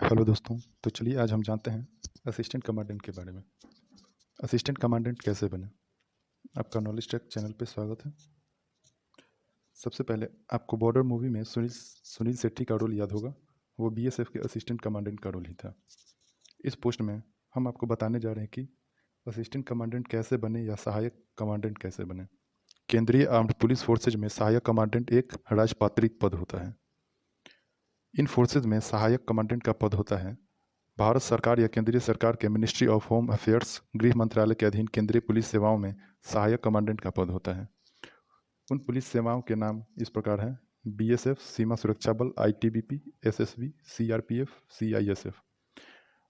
Hello दोस्तों। तो चलिए आज हम जानते हैं असिस्टेंट कमांडेंट के बारे में। असिस्टेंट कमांडेंट कैसे बने। आपका नॉलेज टेक चैनल पे स्वागत है। सबसे पहले आपको बॉर्डर मूवी में सुनील शेट्टी का रोल याद होगा। वो बीएसएफ के असिस्टेंट कमांडेंट का रोल ही था। इस पोस्ट में हम आपको बताने जा रहे हैं कि असिस्टेंट कमांडेंट कैसे बने या सहायक कमांडेंट कैसे बने। केंद्रीय आर्म्ड पुलिस फोर्सेज में सहायक कमांडेंट एक राजपात्रिक पद होता है। इन फोर्सेज में सहायक कमांडेंट का पद होता है भारत सरकार या केंद्रीय सरकार के मिनिस्ट्री ऑफ होम अफेयर्स गृह मंत्रालय के अधीन केंद्रीय पुलिस सेवाओं में सहायक कमांडेंट का पद होता है। उन पुलिस सेवाओं के नाम इस प्रकार हैं: बीएसएफ, सीमा सुरक्षा बल, आईटीबीपी, एसएसबी, सीआरपीएफ, सीआईएसएफ।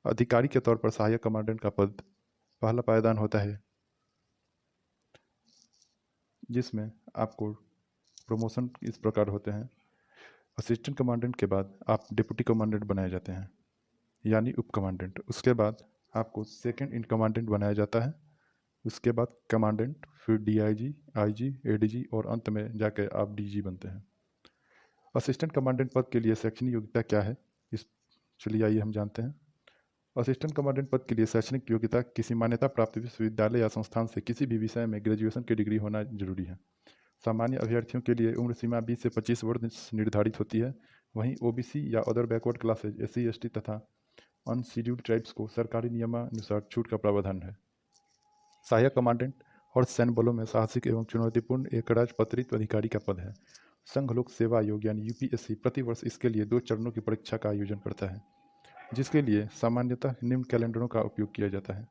अधिकारी के तौर पर सहायक कमांडेंट का पद पहला पायदान होता है, जिसमें आपको प्रमोशन इस प्रकार होते हैं। असिस्टेंट कमांडेंट के बाद आप डिप्टी कमांडेंट बनाए जाते हैं, यानी उप कमांडेंट। उसके बाद आपको सेकंड इन कमांडेंट बनाया जाता है। उसके बाद कमांडेंट, फिर डीआईजी, आईजी, एडीजी और अंत में जाकर आप डीजी बनते हैं। असिस्टेंट कमांडेंट पद के लिए शैक्षणिक योग्यता क्या है, इस चलिए आइए हम जानते हैं। असिस्टेंट कमांडेंट पद के लिए शैक्षणिक योग्यता किसी मान्यता प्राप्त विश्वविद्यालय या संस्थान से किसी भी विषय में ग्रेजुएशन की डिग्री होना जरूरी है। सामान्य अभ्यर्थियों के लिए उम्र सीमा 20 से 25 वर्ष निर्धारित होती है। वहीं ओबीसी या other backward classes, SC, ST तथा अनशेड्यूल्ड ट्राइब्स को सरकारी नियमानुसार छूट का प्रावधान है। सहायक कमांडेंट और सैन्य बलों में साहसिक एवं चुनौतीपूर्ण एक राजपत्रित अधिकारी का पद है। संघ लोक सेवा आयोग यानी यूपीएससी प्रतिवर्ष इसके लिए 2 चरणों की परीक्षा का आयोजन करता है, जिसके लिए सामान्यतः निम्न कैलेंडरों का उपयोग किया जाता है: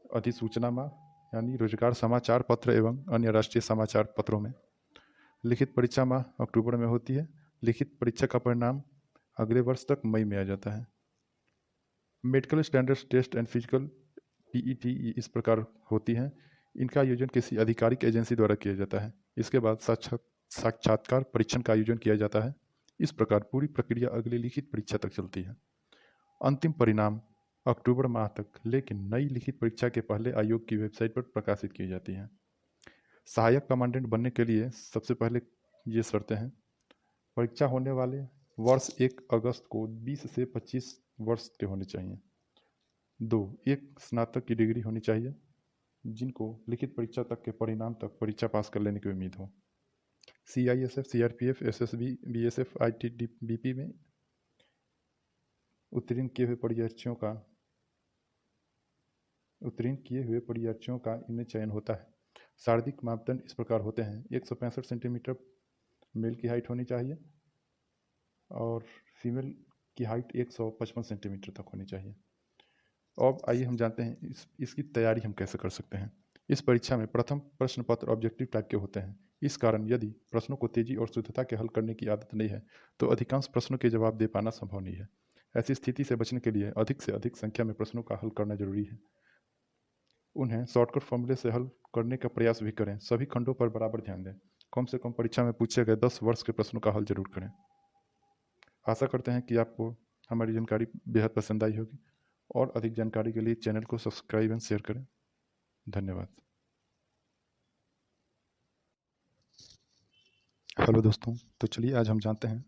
अधिसूचना माह यानी रोजगार समाचार पत्र एवं अन्य राष्ट्रीय समाचार पत्रों में। लिखित परीक्षा माह अक्टूबर में होती है। लिखित परीक्षा का परिणाम अगले वर्ष तक मई में आ जाता है। Medical standards test and physical PET इस प्रकार होती हैं। इनका आयोजन किसी आधिकारिक एजेंसी द्वारा किया जाता है। इसके बाद साक्षात्कार परीक्षण का आयोजन किया जाता है। इस प्रकार पूरी प्रक्रिया अगली लिखित परीक्षा तक चलती है। अंतिम परिणाम अक्टूबर माह तक, लेकिन नई लिखित परीक्षा के पहले आयोग की वेबसाइट पर प्रकाशित की जाती है। सहायक कमांडेंट बनने के लिए सबसे पहले ये शर्तें हैं: परीक्षा होने वाले वर्ष 1 अगस्त को 20 से 25 वर्ष के होने चाहिए। 2, एक स्नातक की डिग्री होनी चाहिए, जिनको लिखित परीक्षा तक के परिणाम तक परीक्षा पास कर लेने की उम्मीद हो। CISF, CRPF, SSB, BSF, ITBP में उत्तीर्ण किए हुए परीक्षार्थियों का इनमें चयन होता है। शारीरिक मापदंड इस प्रकार होते हैं: 165 सेंटीमीटर मेल की हाइट होनी चाहिए और फीमेल की हाइट 155 सेंटीमीटर तक होनी चाहिए। अब आइए हम जानते हैं इसकी तैयारी हम कैसे कर सकते हैं। इस परीक्षा में प्रथम प्रश्न पत्र ऑब्जेक्टिव टाइप के होते हैं। इस कारण यदि प्रश्नों को तेजी और शुद्धता के हल करने की आदत नहीं है तो अधिकांश प्रश्नों के जवाब दे पाना संभव नहीं है। ऐसी स्थिति से बचने के लिए अधिक से अधिक संख्या में प्रश्नों का हल करना जरूरी है। उन्हें शॉर्टकट फॉर्मूले से हल करने का प्रयास भी करें। सभी खंडों पर बराबर ध्यान दें। कम से कम परीक्षा में पूछे गए 10 वर्ष के प्रश्नों का हल जरूर करें। आशा करते हैं कि आपको हमारी जानकारी बेहद पसंद आई होगी और अधिक जानकारी के लिए चैनल को सब्सक्राइब एंड शेयर करें। धन्यवाद। हेलो दोस्तों। तो चलिए आज हम जानते हैं